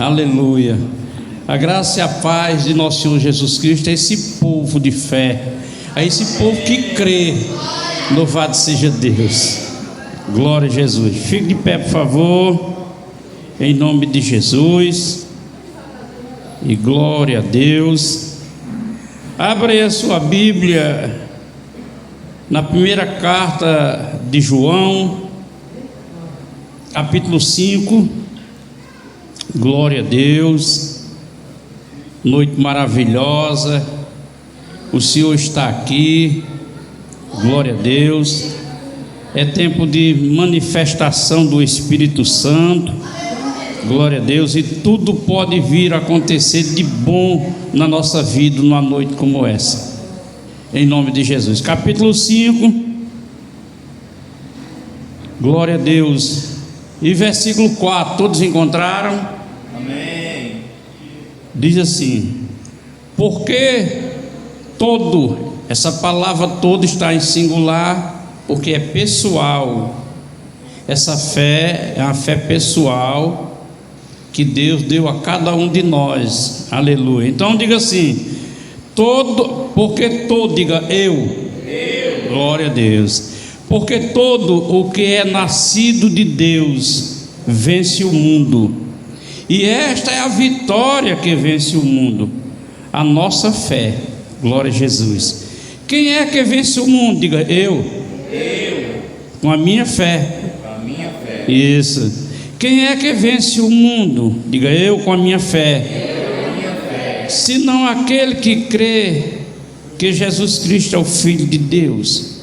Aleluia. A graça e a paz de nosso Senhor Jesus Cristo a esse povo de fé, a esse povo que crê. Louvado seja Deus. Glória a Jesus. Fique de pé, por favor, em nome de Jesus. E glória a Deus. Abra aí a sua Bíblia na primeira carta de João, capítulo 5. Glória a Deus. Noite maravilhosa. O Senhor está aqui. Glória a Deus. É tempo de manifestação do Espírito Santo. Glória a Deus. E tudo pode vir a acontecer de bom na nossa vida numa noite como essa, em nome de Jesus. Capítulo 5. Glória a Deus. E versículo 4, todos encontraram? Amém. Diz assim: porque todo, essa palavra todo está em singular, porque é pessoal. Essa fé é uma fé pessoal que Deus deu a cada um de nós. Aleluia. Então diga assim: todo, porque todo, diga eu. Glória a Deus. Porque todo o que é nascido de Deus vence o mundo. E esta é a vitória que vence o mundo, a nossa fé. Glória a Jesus. Quem é que vence o mundo? Diga eu. Com a minha fé. Isso. Quem é que vence o mundo? Diga eu com a minha fé. Senão aquele que crê que Jesus Cristo é o Filho de Deus.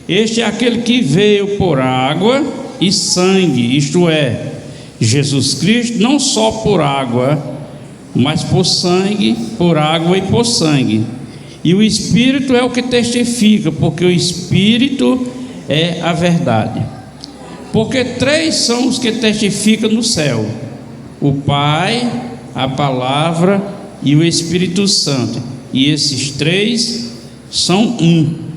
Este é aquele que veio por água e sangue, isto é, Jesus Cristo, não só por água, mas por sangue, por água e por sangue. E o Espírito é o que testifica, porque o Espírito é a verdade. Porque três são os que testificam no céu: o Pai, a Palavra e o Espírito Santo. E esses três são um.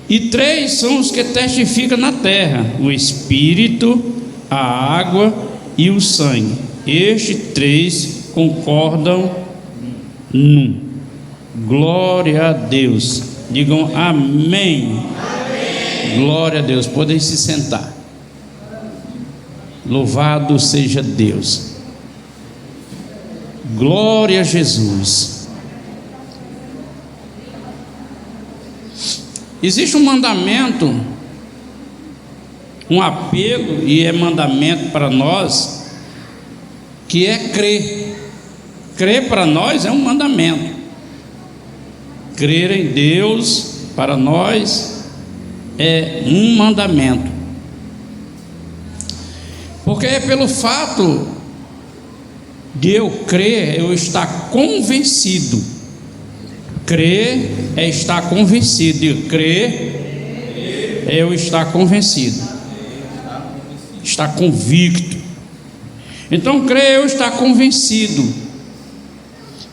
E três são os que testificam na terra: o Espírito, a água e o sangue. Estes três concordam num. Glória a Deus. Digam amém. Amém. Glória a Deus. Podem se sentar. Louvado seja Deus. Glória a Jesus. Existe um mandamento, um apelo, e é mandamento para nós, que é crer. Crer para nós é um mandamento. Crer em Deus para nós é um mandamento. Porque é pelo fato de eu crer, eu estar convencido. Crer é estar convencido. Digo, crer é eu estar convencido, estar convicto. Então crer é eu estar convencido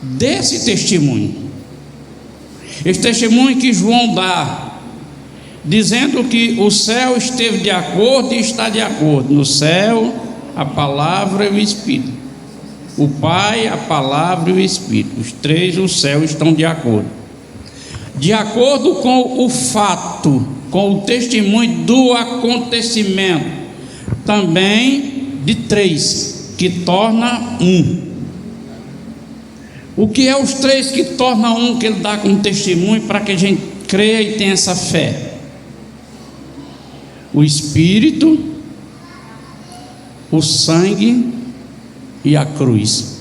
desse testemunho. Esse testemunho que João dá, dizendo que o céu esteve de acordo e está de acordo. No céu, a palavra e o Espírito. O Pai, a Palavra e o Espírito. Os três no céu estão de acordo. De acordo com o fato, com o testemunho do acontecimento. Também de três, que torna um. O que é os três que torna um, que ele dá como testemunho para que a gente creia e tenha essa fé? O Espírito, o sangue e a cruz.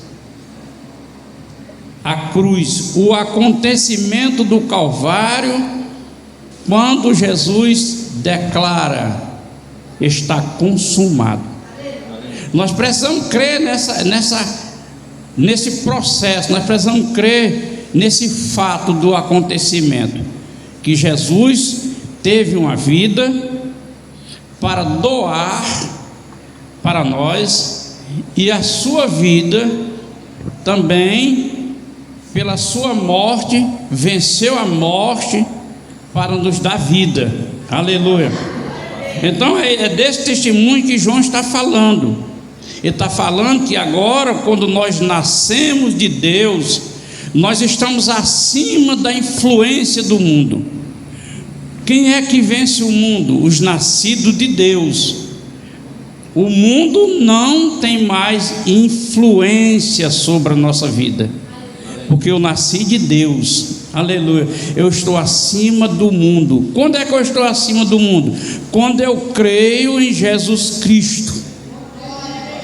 A cruz, o acontecimento do Calvário, quando Jesus declara: está consumado. Nós precisamos crer nesse processo, nós precisamos crer nesse fato do acontecimento, que Jesus teve uma vida para doar para nós, e a sua vida também, pela sua morte, venceu a morte para nos dar vida. Aleluia. Então é desse testemunho que João está falando. Ele está falando que agora, quando nós nascemos de Deus, nós estamos acima da influência do mundo. Quem é que vence o mundo? Os nascidos de Deus. O mundo não tem mais influência sobre a nossa vida, porque eu nasci de Deus. Aleluia. Eu estou acima do mundo. Quando é que eu estou acima do mundo? Quando eu creio em Jesus Cristo.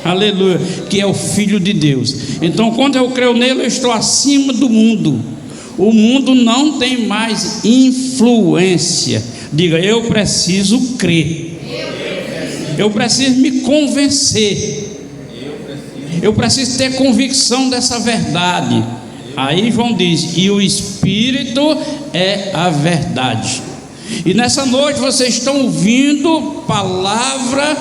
Aleluia. Que é o Filho de Deus. Então, quando eu creio nele, eu estou acima do mundo. O mundo não tem mais influência. Diga, eu preciso crer. Eu preciso me convencer. Eu preciso ter convicção dessa verdade. Aí João diz, e o Espírito é a verdade. E nessa noite vocês estão ouvindo palavra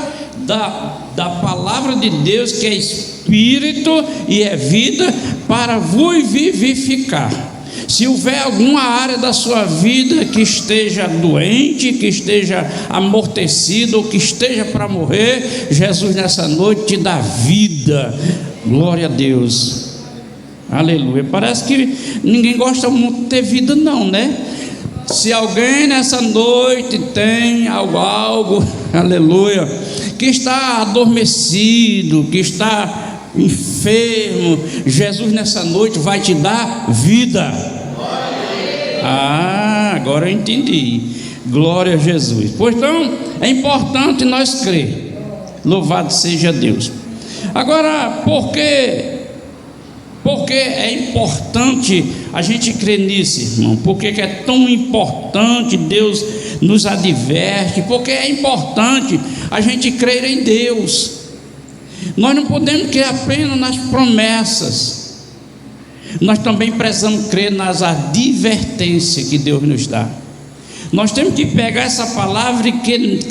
da palavra de Deus, que é Espírito e é vida, para vos vivificar. Se houver alguma área da sua vida que esteja doente, que esteja amortecida ou que esteja para morrer, Jesus nessa noite te dá vida. Glória a Deus. Aleluia. Parece que ninguém gosta muito de ter vida, não, né? Se alguém nessa noite tem algo, aleluia, que está adormecido, que está enfermo, Jesus nessa noite vai te dar vida. Agora eu entendi. Glória a Jesus. Pois então, é importante nós crer. Louvado seja Deus. Agora, por que é importante a gente crer nisso, irmão? Por que é tão importante? Deus nos adverte. Porque é importante a gente crer em Deus. Nós não podemos crer apenas nas promessas. Nós também precisamos crer nas advertências que Deus nos dá. Nós temos que pegar essa palavra e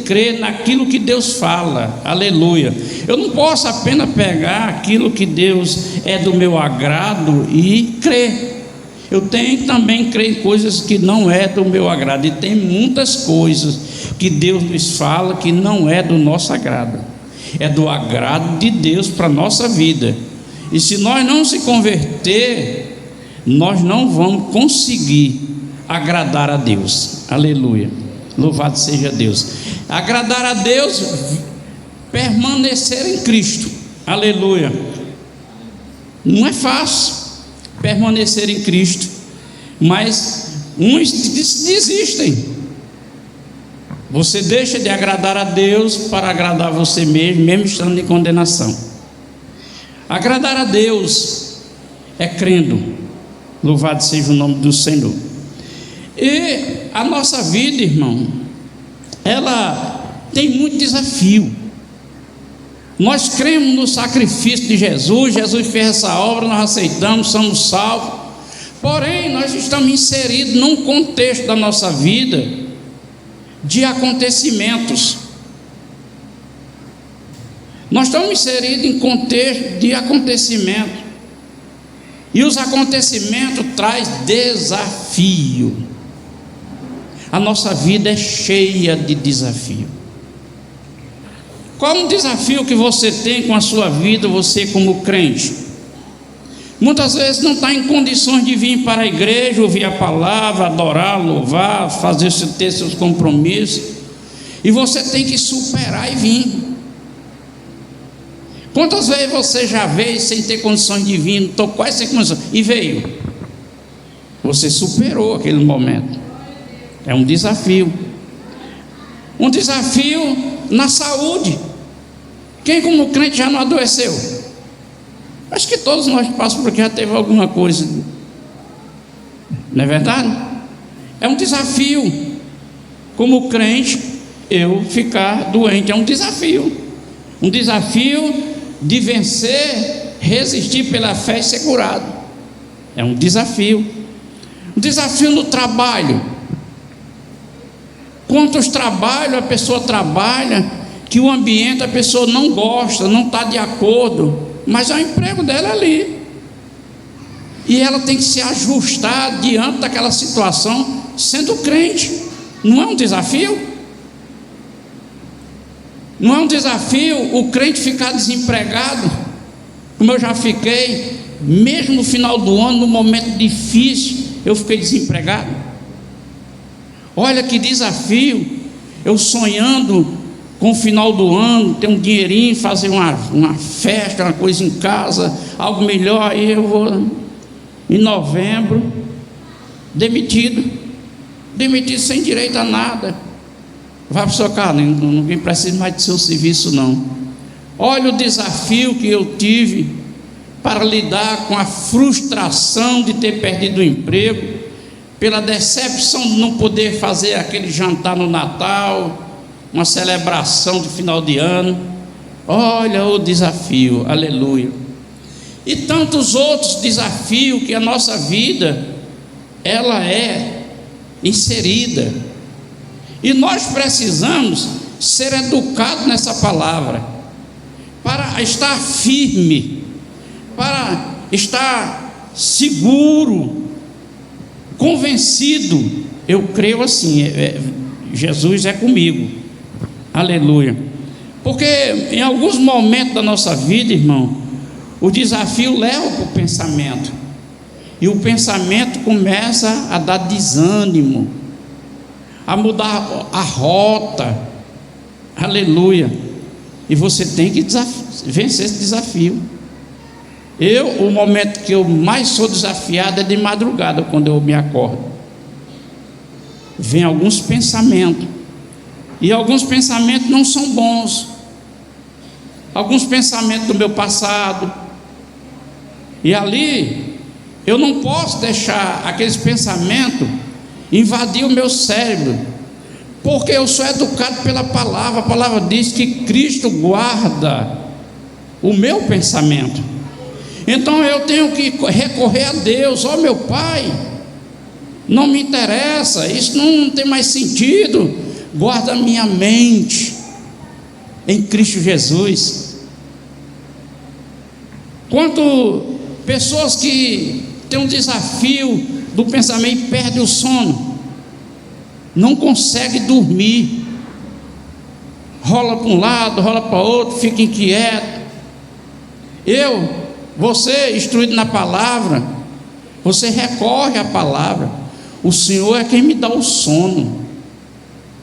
crer naquilo que Deus fala. Aleluia. Eu não posso apenas pegar aquilo que Deus é do meu agrado e crer. Eu tenho que também crer em coisas que não é do meu agrado. E tem muitas coisas que Deus nos fala que não é do nosso agrado. É do agrado de Deus para a nossa vida. E se nós não se converter, nós não vamos conseguir agradar a Deus. Aleluia. Louvado seja Deus. Agradar a Deus, permanecer em Cristo. Aleluia. Não é fácil permanecer em Cristo, mas uns desistem. Você deixa de agradar a Deus para agradar você mesmo, mesmo estando em condenação. Agradar a Deus é crendo. Louvado seja o nome do Senhor. E a nossa vida, irmão, ela tem muito desafio. Nós cremos no sacrifício de Jesus. Jesus fez essa obra, nós aceitamos, somos salvos. Porém, nós estamos inseridos num contexto da nossa vida de acontecimentos. Nós estamos inseridos em contexto de acontecimento. E os acontecimentos trazem desafio. A nossa vida é cheia de desafio. Qual um desafio que você tem com a sua vida, você como crente? Muitas vezes não está em condições de vir para a igreja, ouvir a palavra, adorar, louvar, ter seus compromissos. E você tem que superar e vir. Quantas vezes você já veio sem ter condições de vir, estou quase sem condições, e veio? Você superou aquele momento. É um desafio. Um desafio na saúde. Quem como crente já não adoeceu? Acho que todos nós passamos porque já teve alguma coisa. Não é verdade? É um desafio. Como crente, eu ficar doente é um desafio. Um desafio de vencer, resistir pela fé e ser curado. É um desafio. Um desafio no trabalho. Quantos trabalhos a pessoa trabalha, que o ambiente a pessoa não gosta, não está de acordo, mas é o emprego dela ali. E ela tem que se ajustar diante daquela situação, sendo crente. Não é um desafio? Não é um desafio o crente ficar desempregado, como eu já fiquei, mesmo no final do ano, no momento difícil, eu fiquei desempregado. Olha que desafio, eu sonhando com o final do ano, ter um dinheirinho, fazer uma festa, uma coisa em casa, algo melhor. Aí eu vou, em novembro, demitido sem direito a nada. Vai para o seu carro, ninguém precisa mais do seu serviço não. Olha o desafio que eu tive para lidar com a frustração de ter perdido o emprego, pela decepção de não poder fazer aquele jantar no Natal, uma celebração de final de ano. Olha o desafio, aleluia. E tantos outros desafios que a nossa vida, ela é inserida. E nós precisamos ser educados nessa palavra, para estar firme, para estar seguro, convencido. Eu creio assim, Jesus é comigo, aleluia. Porque em alguns momentos da nossa vida, irmão, o desafio leva para o pensamento, e o pensamento começa a dar desânimo, a mudar a rota, aleluia. E você tem que vencer esse desafio. O momento que eu mais sou desafiado é de madrugada, quando eu me acordo. Vem alguns pensamentos, e alguns pensamentos não são bons, alguns pensamentos do meu passado, e ali eu não posso deixar aqueles pensamentos invadir o meu cérebro, porque eu sou educado pela palavra. A palavra diz que Cristo guarda o meu pensamento. Então eu tenho que recorrer a Deus. Ó, meu Pai, não me interessa, isso não tem mais sentido. Guarda a minha mente em Cristo Jesus. Quanto pessoas que têm um desafio do pensamento e perdem o sono, não consegue dormir, rola para um lado, rola para outro, fica inquieto. Você instruído na palavra, você recorre à palavra. O Senhor é quem me dá o sono,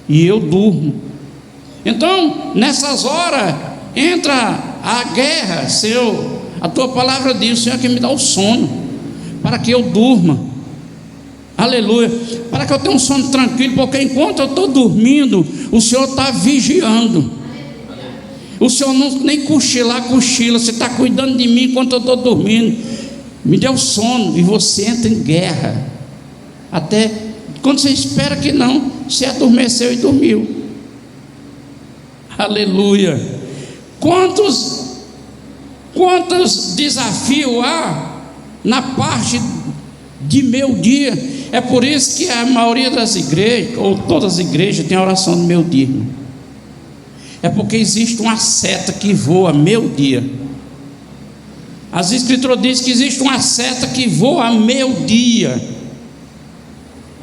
e eu durmo. Então nessas horas entra a guerra. Senhor, a tua palavra diz: o Senhor é quem me dá o sono, para que eu durma, aleluia, para que eu tenha um sono tranquilo, porque enquanto eu estou dormindo, o Senhor está vigiando. O Senhor não nem cochila, você está cuidando de mim enquanto eu estou dormindo. Me deu sono, e você entra em guerra, até quando você espera que não, você adormeceu e dormiu, aleluia. Quantos desafios há na parte de meu dia. É por isso que a maioria das igrejas, ou todas as igrejas, tem a oração do meu dia, irmão. É porque existe uma seta que voa meu dia. As escrituras dizem que existe uma seta que voa meu dia.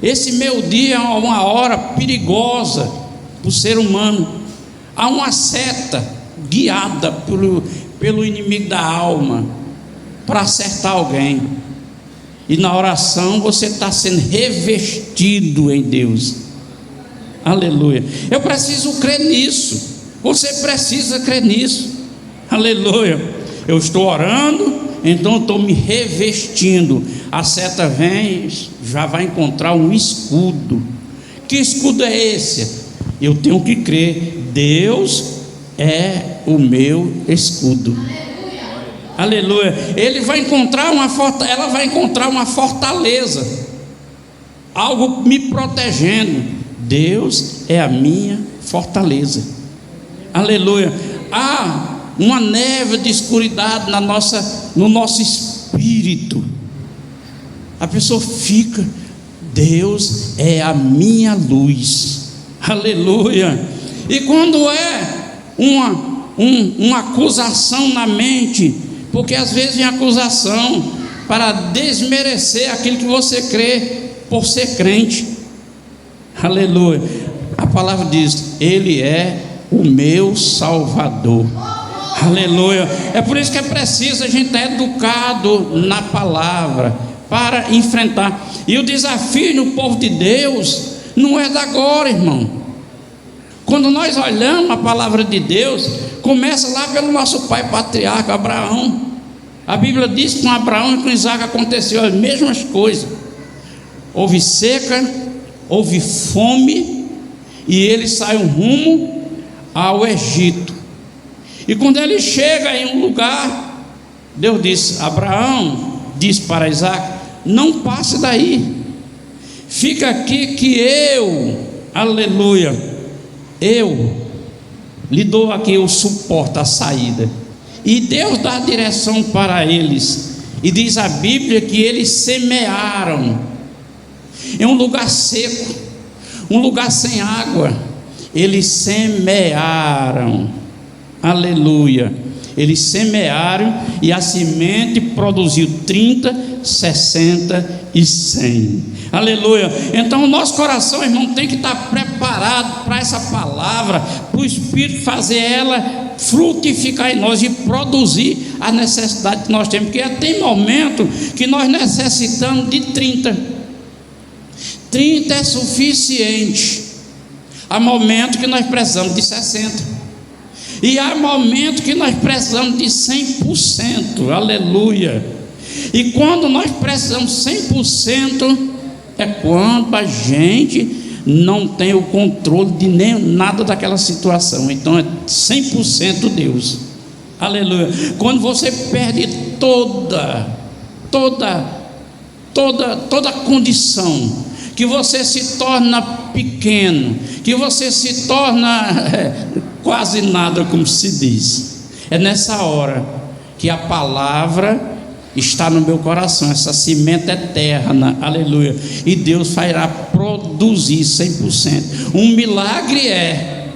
Esse meu dia é uma hora perigosa para o ser humano. Há uma seta guiada pelo inimigo da alma para acertar alguém. E na oração você está sendo revestido em Deus, aleluia. Eu preciso crer nisso. Você precisa crer nisso, aleluia. Eu estou orando, então eu estou me revestindo. A seta vem, já vai encontrar um escudo. Que escudo é esse? Eu tenho que crer: Deus é o meu escudo, aleluia. Ela vai encontrar uma fortaleza, algo me protegendo. Deus é a minha fortaleza, aleluia. Há uma névoa de escuridade no nosso espírito. A pessoa fica: Deus é a minha luz, aleluia. E quando é uma acusação na mente, porque às vezes vem acusação para desmerecer aquilo que você crê por ser crente, aleluia. A palavra diz: Ele é o meu Salvador. Aleluia. É por isso que é preciso a gente estar educado na palavra para enfrentar. E o desafio no povo de Deus não é da agora, irmão. Quando nós olhamos a palavra de Deus, começa lá pelo nosso pai patriarca Abraão. A Bíblia diz que com Abraão e com Isaac aconteceu as mesmas coisas. Houve seca, houve fome, e eles saem rumo ao Egito. E quando ele chega em um lugar, Deus disse: Abraão disse para Isaac: não passe daí, fica aqui que eu, aleluia, eu lhe dou aqui o suporte, a saída. E Deus dá a direção para eles, e diz a Bíblia que eles semearam em um lugar seco, um lugar sem água. Eles semearam, aleluia, eles semearam, e a semente produziu 30, 60 e 100, aleluia. Então o nosso coração, irmão, tem que estar preparado para essa palavra, para o Espírito fazer ela frutificar em nós e produzir a necessidade que nós temos, porque tem momento que nós necessitamos de 30 é suficiente. Há momento que nós precisamos de 60, e há momento que nós precisamos de 100%, aleluia. E quando nós precisamos 100%, é quando a gente não tem o controle de nem nada daquela situação. Então é 100% Deus, aleluia. Quando você perde toda a condição, que você se torna pequeno, que você se torna quase nada, como se diz, é nessa hora que a palavra está no meu coração, essa semente eterna, aleluia, e Deus fará produzir 100%. Um milagre é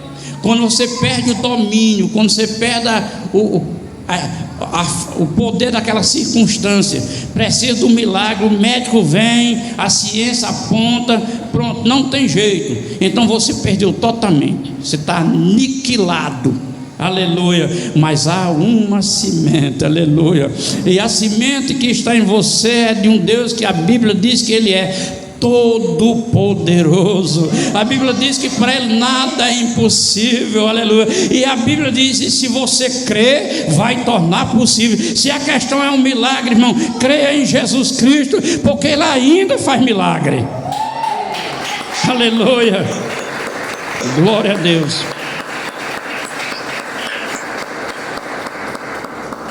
quando você perde o domínio, quando você perde o poder daquela circunstância, precisa do milagre, o médico vem, a ciência aponta, pronto, não tem jeito, então você perdeu totalmente, você está aniquilado, aleluia. Mas há uma semente, aleluia, e a semente que está em você é de um Deus que a Bíblia diz que Ele é todo poderoso. A Bíblia diz que para Ele nada é impossível, aleluia. E a Bíblia diz: se você crê, vai tornar possível. Se a questão é um milagre, irmão, creia em Jesus Cristo, porque Ele ainda faz milagre, aleluia, glória a Deus.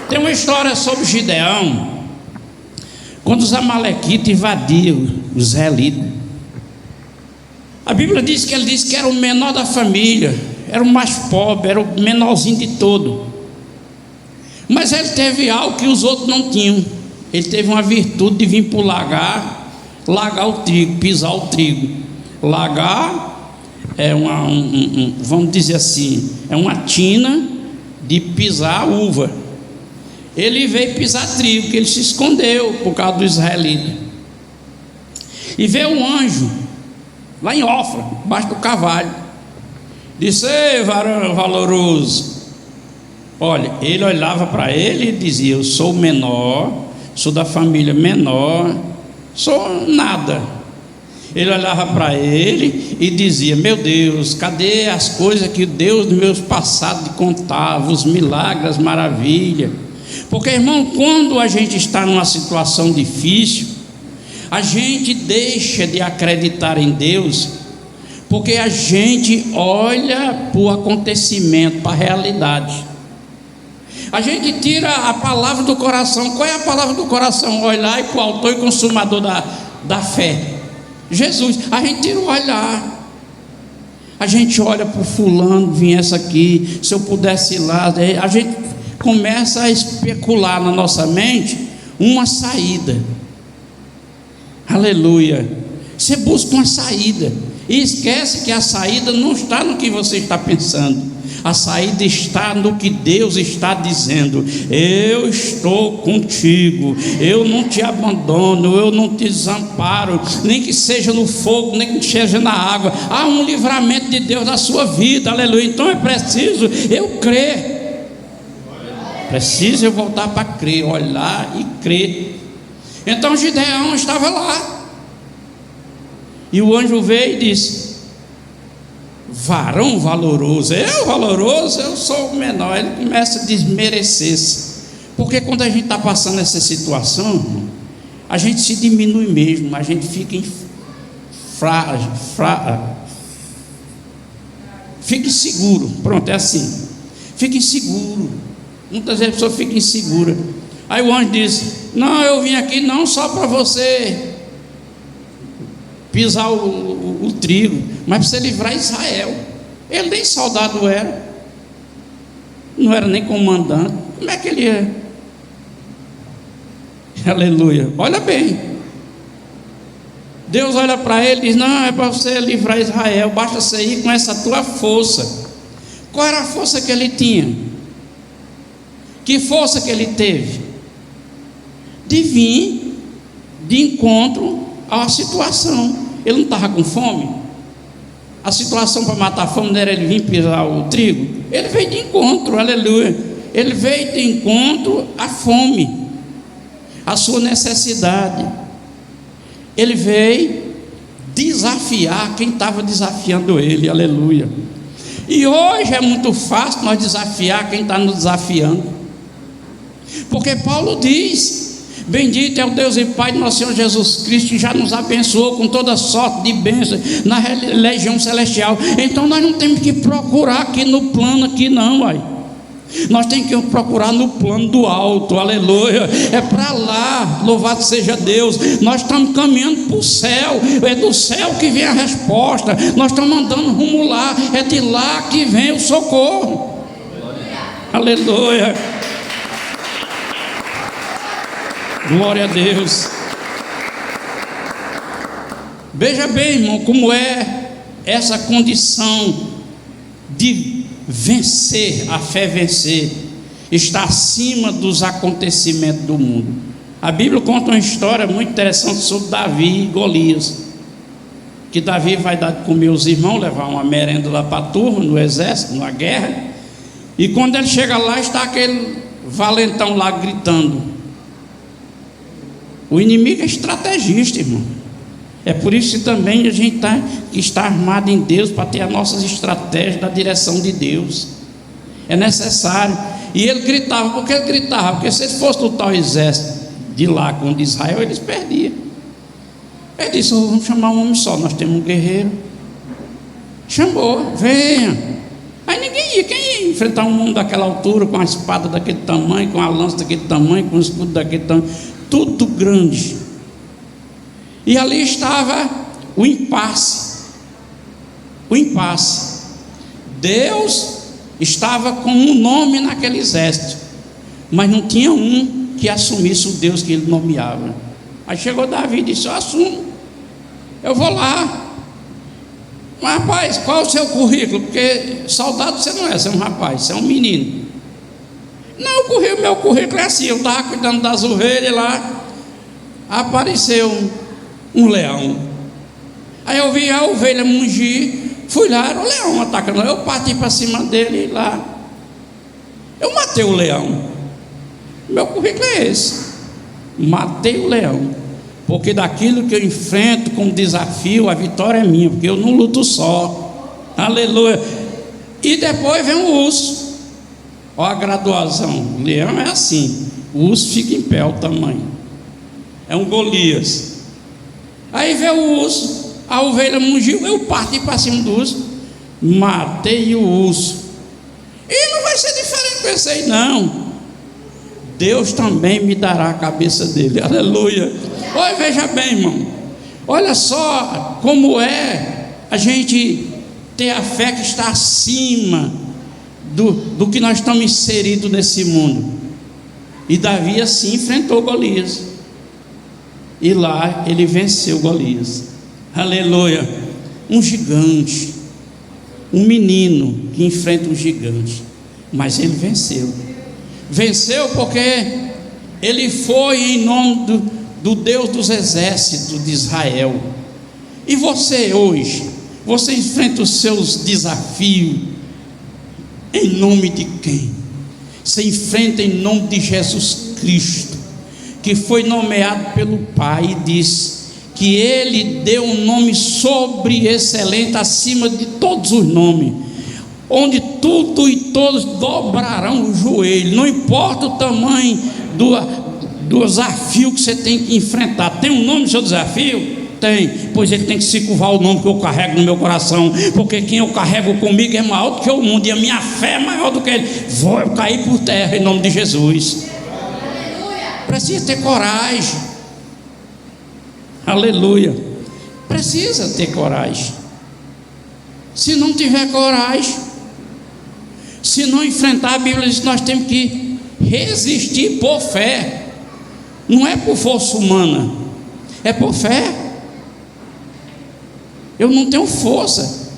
Tem uma história sobre Gideão, quando os amalequitas invadiam os israelitas. A Bíblia diz que ele disse que era o menor da família, era o mais pobre, era o menorzinho de todo. Mas ele teve algo que os outros não tinham. Ele teve uma virtude de vir para o lagar o trigo, pisar o trigo. Lagar é vamos dizer assim, é uma tina de pisar a uva. Ele veio pisar trigo, porque ele se escondeu por causa do israelita. E veio um anjo lá em Ofra, embaixo do cavalo. Disse: ei, varão valoroso. Olha, ele olhava para ele e dizia: eu sou o menor, sou da família menor, sou nada. Ele olhava para ele e dizia: meu Deus, cadê as coisas que Deus nos meus passados contava, os milagres, as maravilhas? Porque, irmão, quando a gente está numa situação difícil, a gente deixa de acreditar em Deus, porque a gente olha para o acontecimento, para a realidade. A gente tira a palavra do coração. Qual é a palavra do coração? Olhar para o autor e consumador da fé, Jesus. A gente tira o olhar. A gente olha para o fulano, viesse aqui, se eu pudesse ir lá. A gente começa a especular na nossa mente uma saída, aleluia. Você busca uma saída e esquece que a saída não está no que você está pensando. A saída está no que Deus está dizendo: eu estou contigo, eu não te abandono, eu não te desamparo, nem que seja no fogo, nem que seja na água. Há um livramento de Deus na sua vida, aleluia. Então é preciso eu crer, preciso eu voltar para crer, olhar e crer. Então Gideão estava lá, e o anjo veio e disse: varão valoroso. Eu valoroso? Eu sou o menor. Ele começa a desmerecer-se, porque quando a gente está passando essa situação, a gente se diminui mesmo, a gente fica fica inseguro. Pronto, é assim, fica inseguro. Muitas vezes a pessoa fica insegura. Aí o anjo diz: não, eu vim aqui não só para você pisar o trigo, mas para você livrar Israel. Ele nem soldado era, não era nem comandante. Como é que ele é? Aleluia. Olha bem, Deus olha para ele e diz: não, é para você livrar Israel, basta você ir com essa tua força. Qual era a força que ele tinha? Que força que ele teve? De vir de encontro à situação. Ele não estava com fome? A situação para matar a fome não era ele vir pisar o trigo? Ele veio de encontro, aleluia. Ele veio de encontro à fome, à sua necessidade. Ele veio desafiar quem estava desafiando ele, aleluia. E hoje é muito fácil nós desafiar quem está nos desafiando, porque Paulo diz: bendito é o Deus e Pai de nosso Senhor Jesus Cristo, que já nos abençoou com toda sorte de bênçãos na região celestial. Então nós não temos que procurar aqui no plano aqui não, uai. Nós temos que procurar no plano do alto, aleluia. É para lá, louvado seja Deus. Nós estamos caminhando para o céu, é do céu que vem a resposta. Nós estamos andando rumo lá, é de lá que vem o socorro, aleluia. Glória a Deus. Veja bem, irmão, como é essa condição de vencer, a fé vencer, está acima dos acontecimentos do mundo. A Bíblia conta uma história muito interessante sobre Davi e Golias, que Davi vai dar de comer os irmãos, levar uma merenda lá para a turma, no exército, numa guerra, e quando ele chega lá, está aquele valentão lá gritando. O inimigo é estrategista, irmão. É por isso que também a gente está armado em Deus, para ter as nossas estratégias da direção de Deus. É necessário. E ele gritava. Por que ele gritava? Porque se ele fosse lutar o exército de lá com o de Israel, eles perdiam. Ele disse: vamos chamar um homem só, nós temos um guerreiro. Chamou: venha. Aí ninguém ia. Quem ia enfrentar um homem daquela altura, com a espada daquele tamanho, com a lança daquele tamanho, com o escudo daquele tamanho, tudo grande. E ali estava o impasse. O impasse. Deus estava com um nome naquele exército, mas não tinha um que assumisse o Deus que ele nomeava. Aí chegou Davi e disse: eu assumo, eu vou lá. Mas rapaz, qual é o seu currículo? Porque soldado você não é, você é um rapaz, você é um menino. Não, o meu currículo é assim: eu estava cuidando das ovelhas lá, apareceu um leão. Aí eu vi a ovelha mugir, fui lá, era o leão atacando. Eu parti para cima dele e lá eu matei o leão. Meu currículo é esse: matei o leão. Porque daquilo que eu enfrento como desafio, a vitória é minha, porque eu não luto só, aleluia. E depois vem o urso. Olha a graduação. O leão é assim, o urso fica em pé, o tamanho, é um Golias. Aí veio o urso, a ovelha mugiu, eu parti para cima do urso, matei o urso. E não vai ser diferente, pensei, não, Deus também me dará a cabeça dele, aleluia. Olha, veja bem, irmão, olha só como é a gente ter a fé que está acima do que nós estamos inseridos nesse mundo. E Davi assim enfrentou Golias, e lá ele venceu Golias, aleluia. Um gigante, um menino que enfrenta um gigante, mas ele venceu. Venceu porque ele foi em nome do Deus dos exércitos de Israel. E você hoje, você enfrenta os seus desafios em nome de quem? Você enfrenta em nome de Jesus Cristo, que foi nomeado pelo Pai e disse que Ele deu um nome sobre excelente, acima de todos os nomes, onde tudo e todos dobrarão o joelho, não importa o tamanho do desafio que você tem que enfrentar. Tem um nome no seu desafio? Tem, pois ele tem que se curvar o nome que eu carrego no meu coração, porque quem eu carrego comigo é maior do que o mundo, e a minha fé é maior do que ele. Vou cair por terra em nome de Jesus. Precisa ter coragem. Aleluia. Precisa ter coragem. Se não tiver coragem, se não enfrentar, a Bíblia diz que nós temos que resistir por fé. Não é por força humana, é por fé. Eu não tenho força.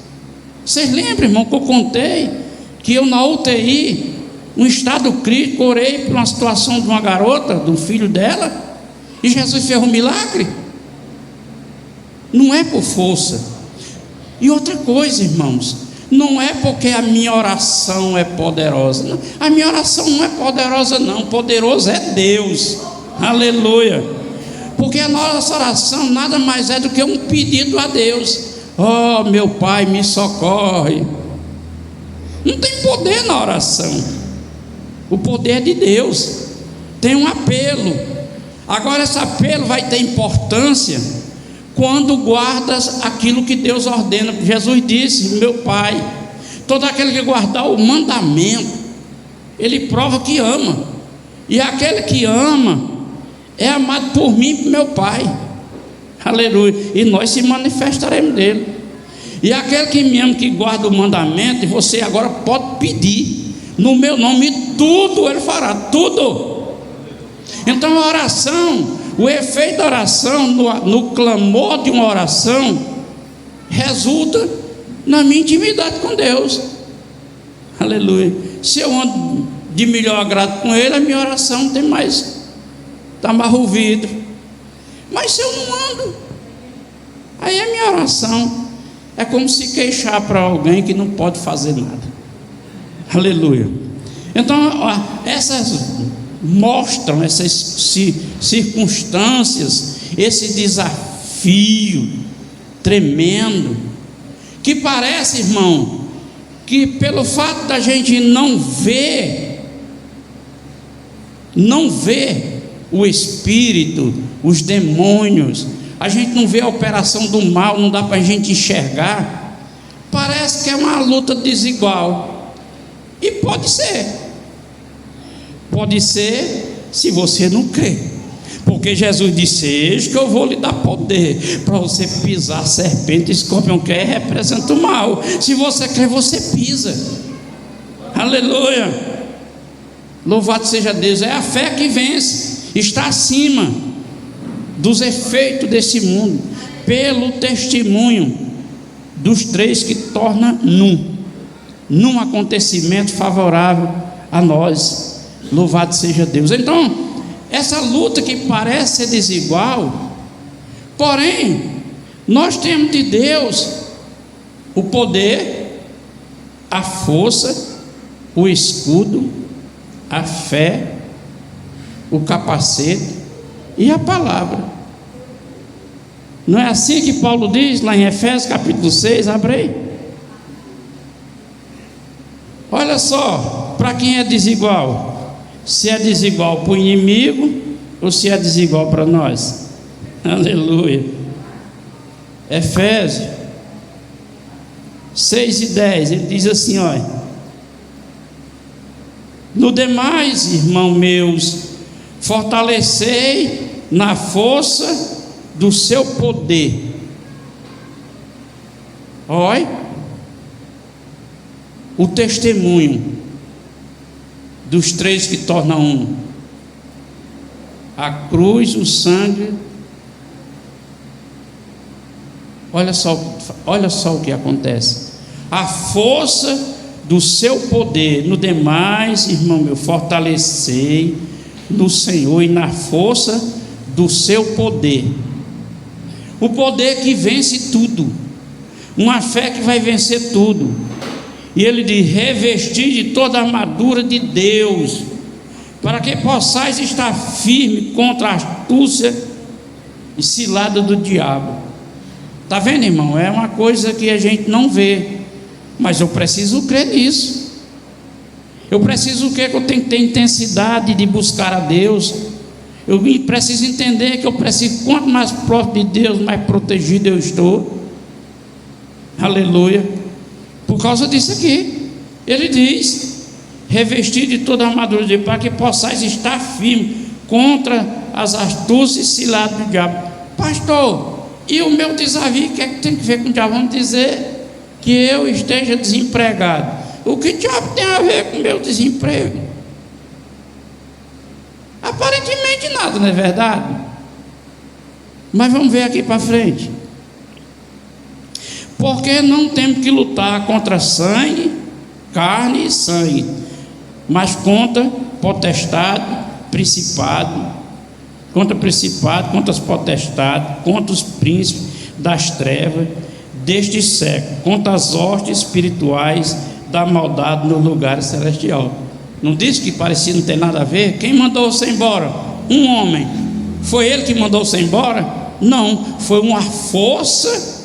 Vocês lembram, irmão, que eu contei que eu na UTI, um estado crítico, orei por uma situação de uma garota, do filho dela, e Jesus fez um milagre. Não é por força. E outra coisa, irmãos, não é porque a minha oração é poderosa, não. A minha oração não é poderosa, não. Poderoso é Deus. Aleluia. Porque a nossa oração nada mais é do que um pedido a Deus. Oh, meu Pai, me socorre. Não tem poder na oração. O poder é de Deus. Tem um apelo. Agora esse apelo vai ter importância quando guardas aquilo que Deus ordena. Jesus disse: meu Pai, todo aquele que guardar o mandamento, ele prova que ama. E aquele que ama é amado por mim e por meu Pai. Aleluia. E nós se manifestaremos dele. E aquele que me ama, que guarda o mandamento, e você agora pode pedir no meu nome, tudo ele fará, tudo. Então a oração, o efeito da oração, no clamor de uma oração, resulta na minha intimidade com Deus. Aleluia. Se eu ando de melhor agrado com ele, a minha oração tem mais, está mais ouvido. Mas se eu não ando, aí a minha oração é como se queixar para alguém que não pode fazer nada. Aleluia. Então essas mostram essas circunstâncias, esse desafio tremendo, que parece, irmão, que pelo fato da gente não ver o espírito, os demônios, a gente não vê a operação do mal, não dá para a gente enxergar, parece que é uma luta desigual. E pode ser se você não crê, porque Jesus disse: eis que eu vou lhe dar poder para você pisar serpente e escorpião, que representa o mal. Se você crê, você pisa. Aleluia. Louvado seja Deus. É a fé que vence, está acima dos efeitos desse mundo, pelo testemunho dos três que torna num acontecimento favorável a nós. Louvado seja Deus. Então, essa luta que parece ser desigual, porém, nós temos de Deus o poder, a força, o escudo, a fé, o capacete e a palavra. Não é assim que Paulo diz lá em Efésios capítulo 6? Abre aí. Olha só, para quem é desigual, se é desigual para o inimigo ou se é desigual para nós. Aleluia. Efésios 6:10, ele diz assim: olha, no demais, irmãos meus, fortalecei na força do seu poder. Olha o testemunho dos três que tornam um: a cruz, o sangue. Olha só o que acontece. a força do seu poder. No demais, irmão meu, fortalecei no Senhor e na força do seu poder. O poder que vence tudo, uma fé que vai vencer tudo. E ele diz: revestir de toda a armadura de Deus, para que possais estar firme contra a astúcia e cilada do diabo. Está vendo, irmão? É uma coisa que a gente não vê, mas eu preciso crer nisso. Eu preciso crer que eu tenho que ter intensidade de buscar a Deus. Eu preciso entender que eu preciso, quanto mais próximo de Deus, mais protegido eu estou. Aleluia. Por causa disso aqui, ele diz: revestir de toda a armadura de Deus, para que possais estar firme contra as astúcias e ciladas do diabo. Pastor, e o meu desafio, o que é que tem que ver com o diabo? Vamos dizer que eu esteja desempregado. O que o diabo tem a ver com o meu desemprego? Aparentemente nada, não é verdade? Mas vamos ver aqui para frente. Porque não temos que lutar contra sangue, carne e sangue, mas contra potestade, principado, contra as potestades, contra os príncipes das trevas deste século, contra as hostes espirituais da maldade no lugar celestial. Não disse que parecia não ter nada a ver? Quem mandou você embora? Um homem. Foi ele que mandou você embora? Não, foi uma força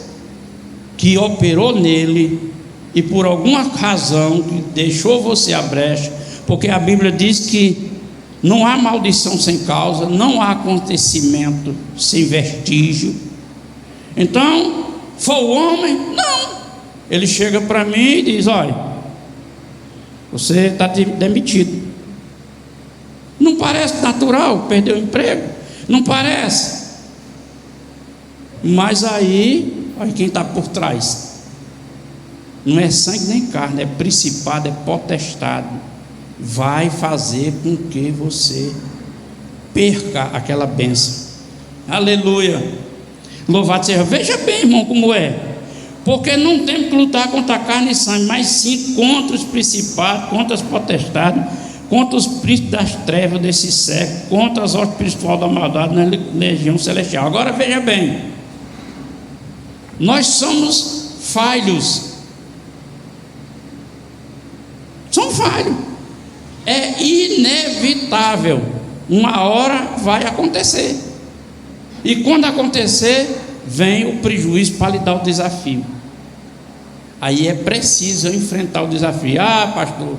que operou nele, e por alguma razão que deixou você à brecha, porque a Bíblia diz que não há maldição sem causa, não há acontecimento sem vestígio. Então, foi o homem? Não. Ele chega para mim e diz: olha, você está demitido. Não parece natural perder o emprego? Não parece? Mas aí, olha quem está por trás. Não é sangue nem carne, é principado, é potestade. Vai fazer com que você perca aquela bênção. Aleluia. Louvado seja. Veja bem, irmão, como é. Porque não temos que lutar contra a carne e sangue, mas sim contra os principados, contra as potestades, contra os príncipes das trevas desse século, contra as hostes espirituais da maldade na legião celestial. Agora veja bem, nós somos falhos. Somos falhos. É inevitável. Uma hora vai acontecer. E quando acontecer, vem o prejuízo para lhe dar o desafio. Aí é preciso eu enfrentar o desafio. Ah, pastor,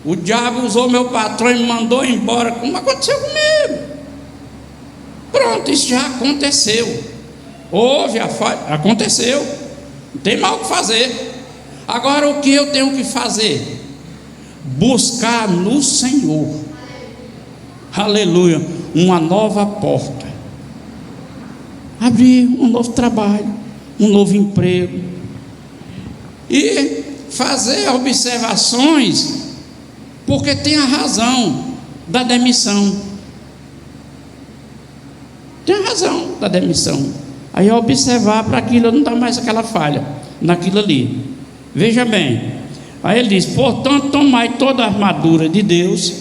o diabo usou meu patrão e me mandou embora. Como aconteceu comigo? Pronto, isso já aconteceu. Houve a falha, aconteceu. Não tem mal o que fazer. Agora o que eu tenho que fazer? Buscar no Senhor, aleluia, uma nova porta, abrir um novo trabalho, um novo emprego, e fazer observações, porque tem a razão da demissão. Tem a razão da demissão. Aí observar para aquilo não dar mais aquela falha naquilo ali. Veja bem. Aí ele diz: portanto, tomai toda a armadura de Deus.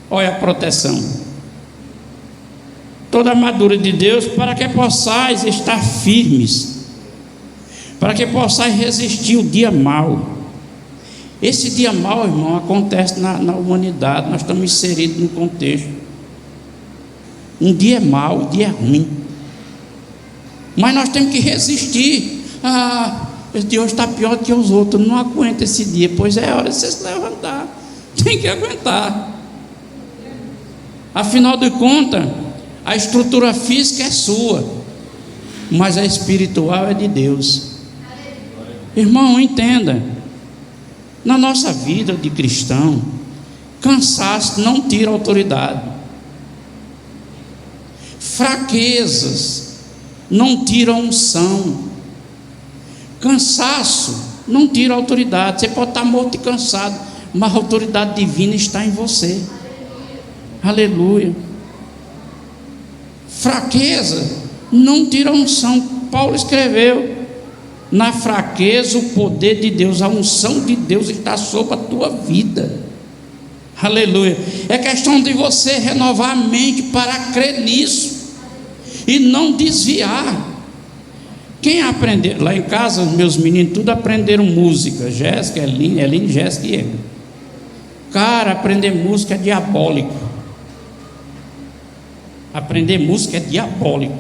Olha a proteção. Toda a armadura de Deus, para que possais estar firmes, para que possais resistir o dia mau. Esse dia mau, irmão, acontece na humanidade. Nós estamos inseridos no contexto. Um dia é mau, um dia é ruim, mas nós temos que resistir. Esse dia hoje está pior que os outros, não aguenta esse dia. Pois é hora de você se levantar. Tem que aguentar. Afinal de contas, a estrutura física é sua, mas a espiritual é de Deus. Irmão, entenda, na nossa vida de cristão, cansaço não tira autoridade, fraquezas não tiram unção, cansaço não tira autoridade. Você pode estar morto e cansado, mas a autoridade divina está em você. Aleluia. Fraqueza não tira unção. Paulo escreveu Na fraqueza, o poder de Deus, a unção de Deus está sobre a tua vida. Aleluia. É questão de você renovar a mente para crer nisso e não desviar. Quem aprendeu? Lá em casa, os meus meninos tudo aprenderam música. Jéssica, Eline, Jéssica e eu. Cara, aprender música é diabólico. Aprender música é diabólico.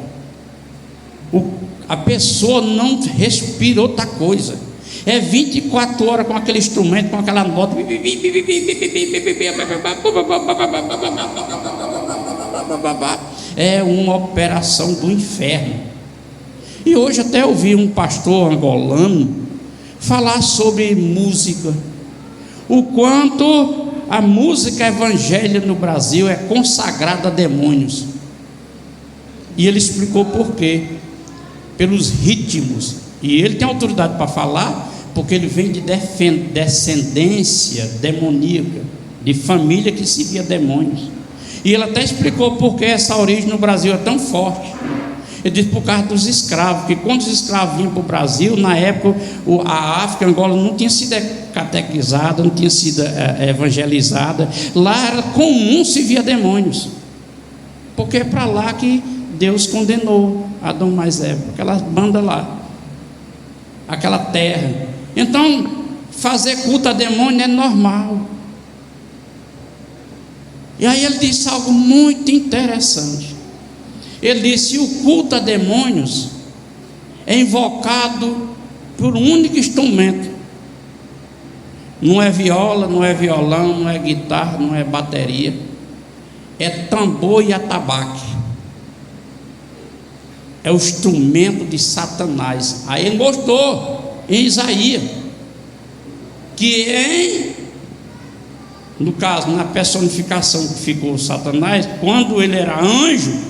A pessoa não respira outra coisa. É 24 horas com aquele instrumento, com aquela nota. É uma operação do inferno. E hoje até ouvi um pastor angolano falar sobre música. O quanto a música evangélica no Brasil é consagrada a demônios. E ele explicou por quê. Pelos ritmos. E ele tem autoridade para falar, porque ele vem de descendência demoníaca, de família que se via demônios. E ele até explicou por que essa origem no Brasil é tão forte. Ele disse por causa dos escravos, que quando os escravos vinham para o Brasil, na época a África, a Angola não tinha sido catequizada, não tinha sido evangelizada. Lá era comum se via demônios, porque é para lá que Deus condenou Adão mais Eva, aquelas bandas lá, aquela terra. Então, fazer culto a demônio é normal. E aí ele disse algo muito interessante. Ele disse: o culto a demônios é invocado por um único instrumento. Não é viola, não é violão, não é guitarra, não é bateria. É tambor e atabaque. É o instrumento de Satanás. Aí ele mostrou em Isaías que no caso, na personificação que ficou Satanás, quando ele era anjo,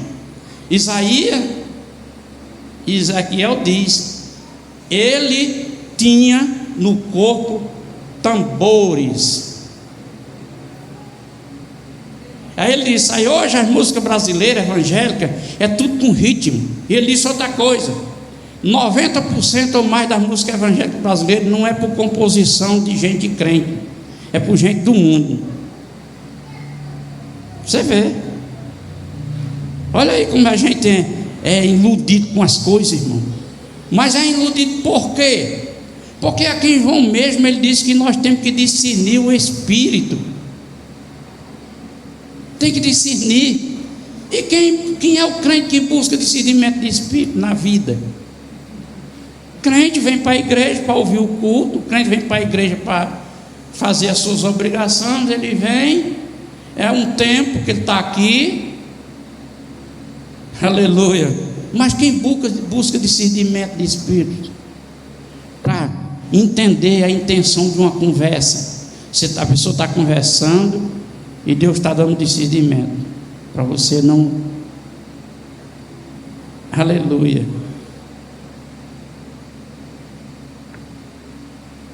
Ezequiel diz, ele tinha no corpo tambores. Aí ele disse, aí hoje as músicas brasileiras, evangélicas, é tudo com ritmo. E ele disse outra coisa, 90% ou mais das músicas evangélicas brasileiras não é por composição de gente crente, é por gente do mundo. Você vê. Olha aí como a gente é iludido com as coisas, irmão. Mas é iludido por quê? Porque aqui em João mesmo ele disse que nós temos que discernir o Espírito. Tem que discernir. E quem é o crente que busca discernimento de Espírito na vida? Crente vem para a igreja para ouvir o culto, o crente vem para a igreja para fazer as suas obrigações, ele vem, é um tempo que ele está aqui, aleluia. Mas quem busca discernimento de Espírito para entender a intenção de uma conversa, a pessoa está conversando e Deus está dando discernimento para você não, aleluia.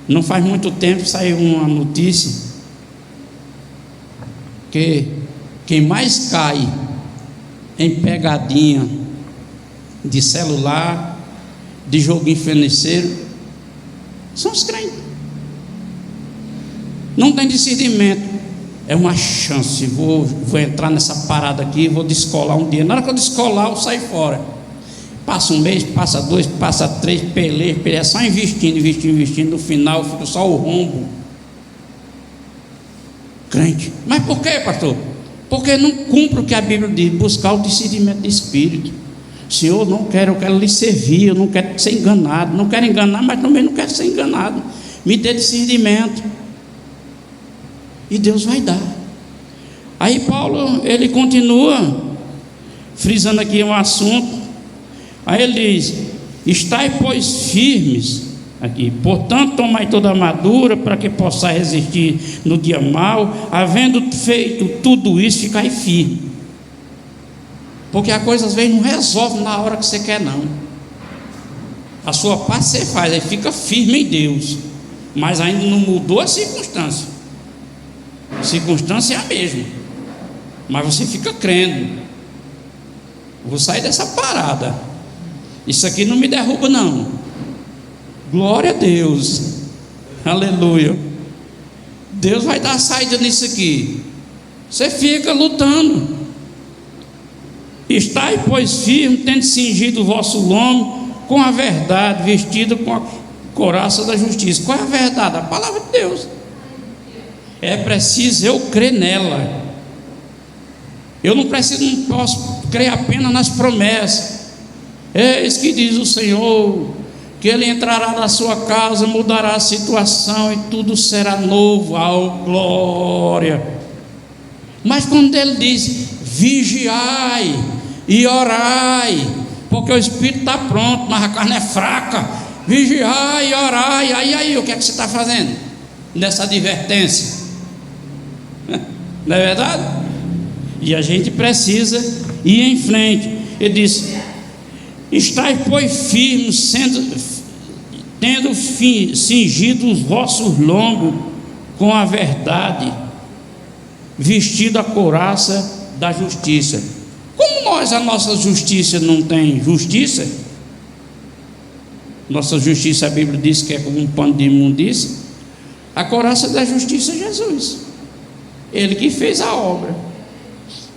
Não faz muito tempo saiu uma notícia que quem mais cai em pegadinha de celular, de joguinho financeiro, são os crentes. Não tem discernimento. É uma chance, vou entrar nessa parada aqui, vou descolar um dia. Na hora que eu descolar, eu saio fora. Passa um mês, passa dois, passa três, peleia, só investindo, no final fica só o rombo. Crente. Mas por quê, pastor? Porque não cumpre o que a Bíblia diz, buscar o discernimento de Espírito. Senhor, eu quero lhe servir, eu não quero ser enganado, não quero enganar, mas também não quero ser enganado. Me dê discernimento. E Deus vai dar. Aí Paulo, ele continua frisando aqui um assunto. Aí ele diz, estai pois firmes aqui, portanto tomai toda a armadura para que possa resistir no dia mau, havendo feito tudo isso, ficai firme. Porque a coisa às vezes não resolve na hora que você quer, não. A sua parte você faz, aí fica firme em Deus, mas ainda não mudou a circunstância. A circunstância é a mesma, mas você fica crendo. Vou sair dessa parada. Isso aqui não me derruba, não. Glória a Deus. Aleluia. Deus vai dar saída nisso aqui. Você fica lutando. Estai, pois, firme, tendo cingido o vosso lombo com a verdade, vestido com a couraça da justiça. Qual é a verdade? A palavra de Deus. É preciso eu crer nela. Eu não posso crer apenas nas promessas. Eis que diz o Senhor, que Ele entrará na sua casa, mudará a situação e tudo será novo. Glória. Mas quando Ele diz, vigiai e orai, porque o espírito está pronto, mas a carne é fraca. Vigiai e orai. Aí, o que é que você está fazendo nessa advertência? Não é verdade? E a gente precisa ir em frente. Ele diz: estai, pois, firmes, tendo cingido os vossos lombos com a verdade, vestido a couraça da justiça. Como a nossa justiça não tem justiça? Nossa justiça, a Bíblia diz que é como um pano de imundícia. A couraça da justiça é Jesus, Ele que fez a obra.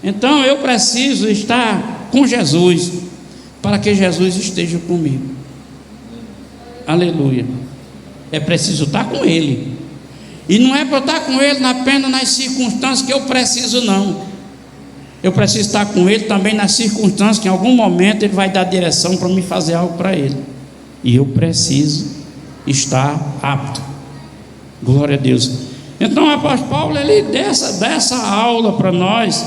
Então eu preciso estar com Jesus, para que Jesus esteja comigo. Aleluia. É preciso estar com Ele. E não é para eu estar com Ele apenas nas circunstâncias que eu preciso, não. Eu preciso estar com Ele também nas circunstâncias que em algum momento Ele vai dar direção para me fazer algo para Ele. E eu preciso estar apto. Glória a Deus. Então o apóstolo Paulo, ele dessa aula para nós.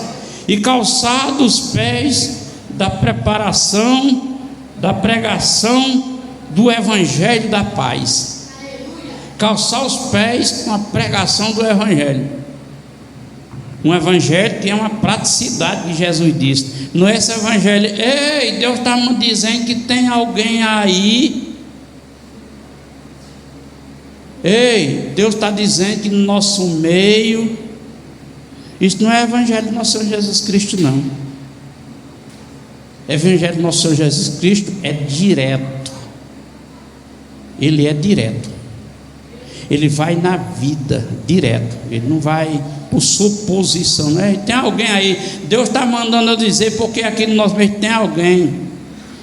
E calçados os pés da preparação, da pregação do Evangelho da paz. Calçar os pés com a pregação do Evangelho. Um Evangelho que é uma praticidade que Jesus disse. Não é esse Evangelho, ei, Deus está me dizendo que tem alguém aí. Ei, Deus está dizendo que no nosso meio. Isso não é Evangelho do nosso Senhor Jesus Cristo, não. Evangelho do nosso Senhor Jesus Cristo é direto. Ele é direto. Ele vai na vida direto. Ele não vai por suposição, né? Tem alguém aí, Deus está mandando eu dizer, porque aqui no nosso meio tem alguém.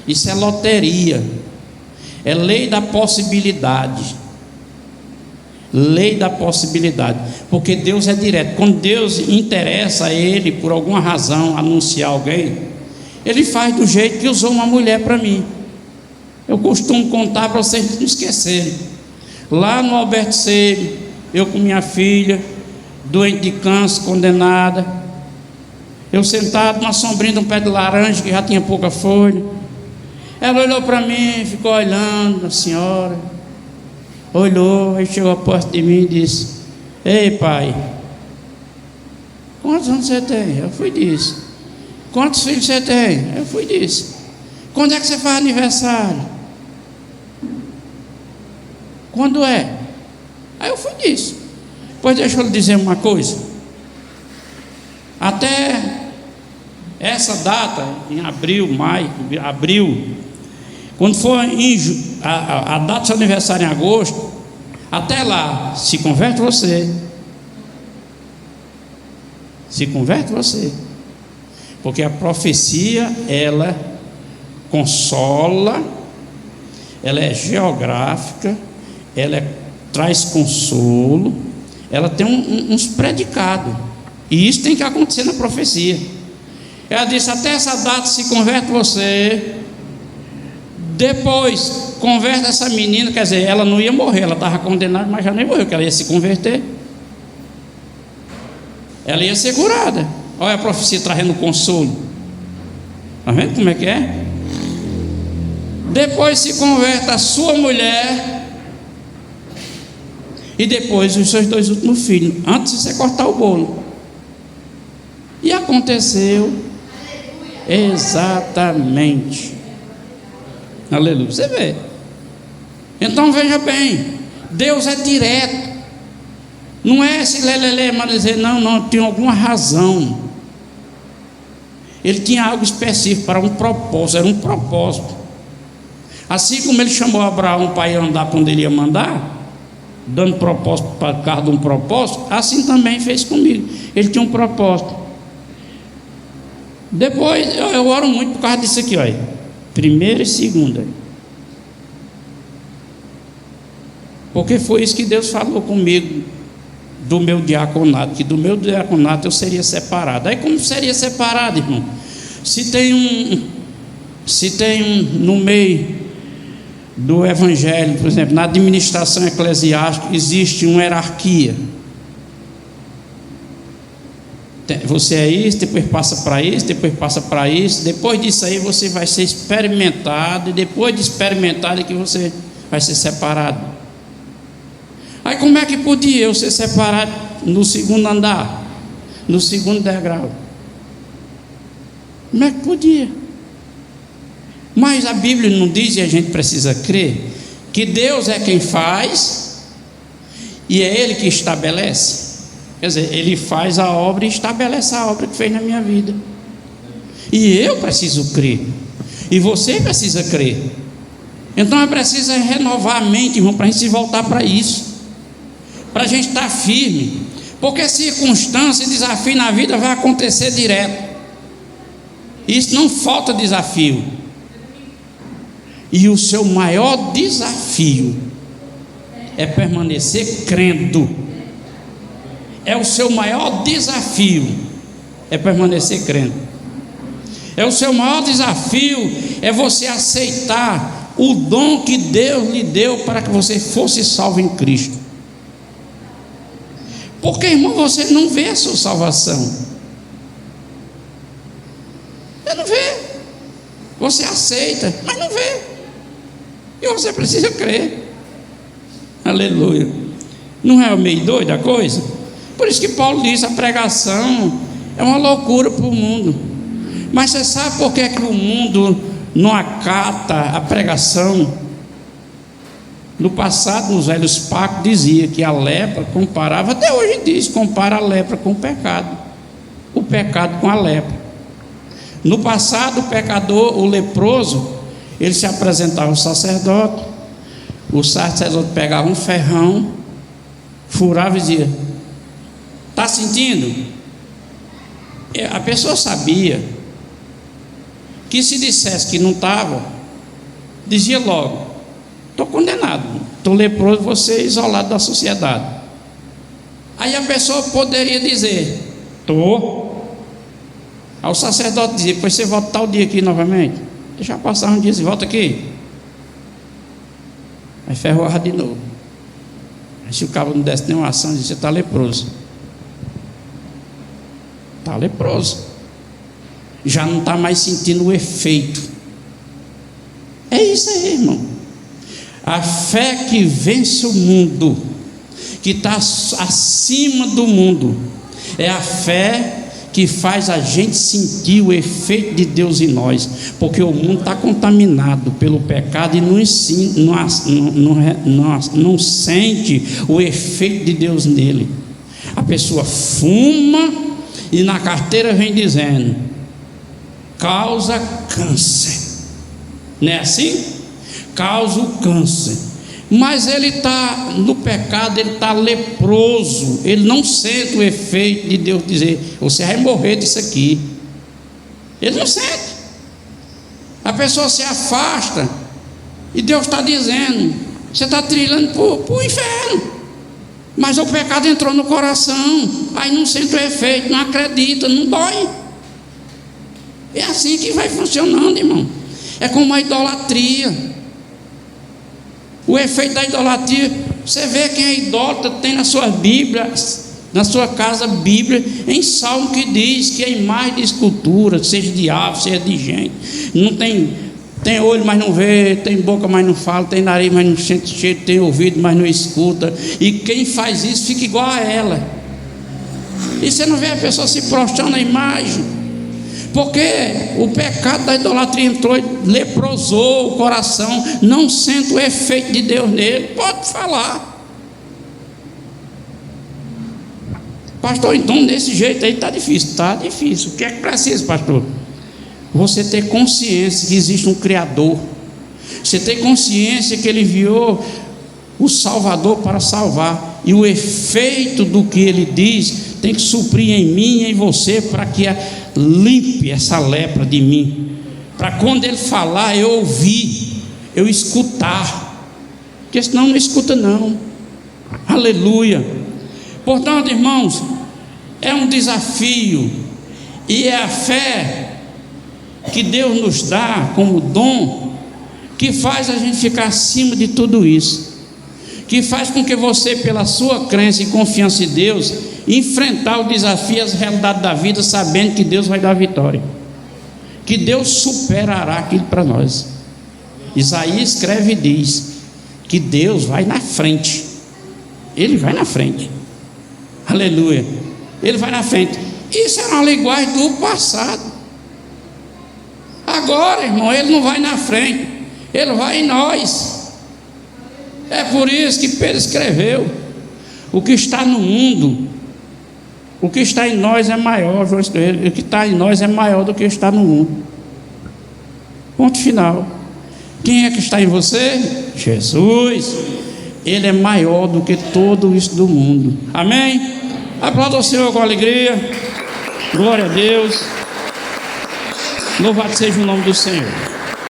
Isso é loteria. É lei da possibilidade. Lei da possibilidade. Porque Deus é direto. Quando Deus interessa a Ele por alguma razão anunciar alguém, Ele faz do jeito que usou uma mulher para mim. Eu costumo contar para vocês não esquecerem. Lá no Alberto Seio, eu com minha filha, doente de câncer, condenada, eu sentado na sombrinha de um pé de laranja que já tinha pouca folha. Ela olhou para mim, ficou olhando, a senhora olhou, aí chegou perto de mim e disse: ei, pai, quantos anos você tem? Eu fui disse. Quantos filhos você tem? Eu fui disse. Quando é que você faz aniversário? Quando é? Aí eu fui disse. Pois deixa eu lhe dizer uma coisa. Até essa data, em abril, quando for a data do seu aniversário em agosto, até lá, se converte você. Se converte você. Porque a profecia, ela consola, ela é geográfica, ela traz consolo, ela tem uns predicados. E isso tem que acontecer na profecia. Ela disse: até essa data se converte você. Depois converte essa menina. Quer dizer, ela não ia morrer, ela estava condenada, mas já nem morreu, que ela ia se converter. Ela ia ser curada. Olha a profecia trazendo consolo. Está vendo como é que é? Depois se converte a sua mulher. E depois os seus 2 últimos filhos, antes de você cortar o bolo. E aconteceu exatamente. Aleluia. Você vê. Então veja bem, Deus é direto. Não é esse lelele, mas dizer não, tinha alguma razão. Ele tinha algo específico para um propósito, era um propósito. Assim como ele chamou Abraão para ir andar para onde ele ia mandar, dando propósito para cada um propósito, assim também fez comigo. Ele tinha um propósito. Depois eu oro muito por causa disso aqui, olha. Primeira e segunda. Porque foi isso que Deus falou comigo do meu diaconato, que do meu diaconato eu seria separado. Aí como seria separado, irmão? Se tem um no meio do evangelho, por exemplo, na administração eclesiástica existe uma hierarquia. Você é isso, depois passa para isso, depois passa para isso, depois disso aí você vai ser experimentado, e depois de experimentado é que você vai ser separado. Aí como é que podia eu ser separado no segundo andar, no segundo degrau? Como é que podia? Mas a Bíblia não diz, e a gente precisa crer, que Deus é quem faz e é Ele que estabelece. Quer dizer, Ele faz a obra e estabelece a obra que fez na minha vida. E eu preciso crer, e você precisa crer. Então é preciso renovar a mente, irmão, para a gente voltar para isso, para a gente estar firme, porque circunstância e desafio na vida vai acontecer direto. Isso não falta desafio. E o seu maior desafio é permanecer crendo. É o seu maior desafio, é permanecer crendo. É o seu maior desafio, é você aceitar o dom que Deus lhe deu para que você fosse salvo em Cristo. Porque, irmão, você não vê a sua salvação. Você não vê. Você aceita, mas não vê. E você precisa crer. Aleluia. Não é meio doida a coisa? Por isso que Paulo diz: a pregação é uma loucura para o mundo. Mas você sabe por que o mundo não acata a pregação? No passado, nos velhos pactos, dizia que a lepra comparava, até hoje diz, compara a lepra com o pecado com a lepra. No passado, o pecador, o leproso, ele se apresentava ao sacerdote, o sacerdote pegava um ferrão, furava e dizia: está sentindo? A pessoa sabia que se dissesse que não estava, dizia logo: estou condenado, estou leproso, vou ser isolado da sociedade. Aí a pessoa poderia dizer: estou. Aí o sacerdote dizia: depois você volta tal dia aqui novamente. Deixa passar um dia e volta aqui. Aí ferroava de novo. Aí se o cabo não desse nenhuma ação, dizia: você está leproso. Está leproso. Já não está mais sentindo o efeito. É isso aí, irmão. A fé que vence o mundo, que está acima do mundo, é a fé que faz a gente sentir o efeito de Deus em nós, porque o mundo está contaminado pelo pecado e não sente o efeito de Deus nele. A pessoa fuma e na carteira vem dizendo: causa câncer. Não é assim? Causa o câncer. Mas ele está no pecado, ele está leproso, ele não sente o efeito de Deus dizer: você vai morrer disso aqui. Ele não sente. A pessoa se afasta e Deus está dizendo: você está trilhando para o inferno. Mas o pecado entrou no coração, aí não sente o efeito, não acredita, não dói. É assim que vai funcionando, irmão. É como a idolatria. O efeito da idolatria, você vê quem é idólatra, tem na sua Bíblia, na sua casa, Bíblia, em Salmo, que diz que é imagem de escultura, seja de ave, seja de gente. Não tem olho, mas não vê, tem boca, mas não fala, tem nariz, mas não sente cheiro, tem ouvido, mas não escuta. E quem faz isso fica igual a ela. E você não vê a pessoa se prostrando na imagem. Porque o pecado da idolatria entrou e leprosou o coração, não sente o efeito de Deus nele. Pode falar: pastor, então desse jeito aí está difícil. Está difícil. O que é que precisa, pastor? Você ter consciência que existe um Criador, Você tem consciência que Ele enviou o Salvador para salvar, e o efeito do que Ele diz tem que suprir em mim e em você, para que limpe essa lepra de mim, para quando Ele falar eu ouvir, eu escutar, porque senão não escuta não. Aleluia. Portanto, irmãos, é um desafio, e é a fé que Deus nos dá como dom que faz a gente ficar acima de tudo isso, que faz com que você, pela sua crença e confiança em Deus, enfrentar o desafio, as realidades da vida, sabendo que Deus vai dar vitória, que Deus superará aquilo para nós. Isaías escreve e diz que Deus vai na frente, Ele vai na frente, aleluia, Ele vai na frente. Isso era uma linguagem do passado. Agora, irmão, Ele não vai na frente, Ele vai em nós. É por isso que Pedro escreveu: o que está no mundo, o que está em nós é maior. João escreveu: o que está em nós é maior do que está no mundo. Ponto final. Quem é que está em você? Jesus. Ele é maior do que tudo isso do mundo. Amém? Aplauda o Senhor com alegria. Glória a Deus. Louvado seja o nome do Senhor.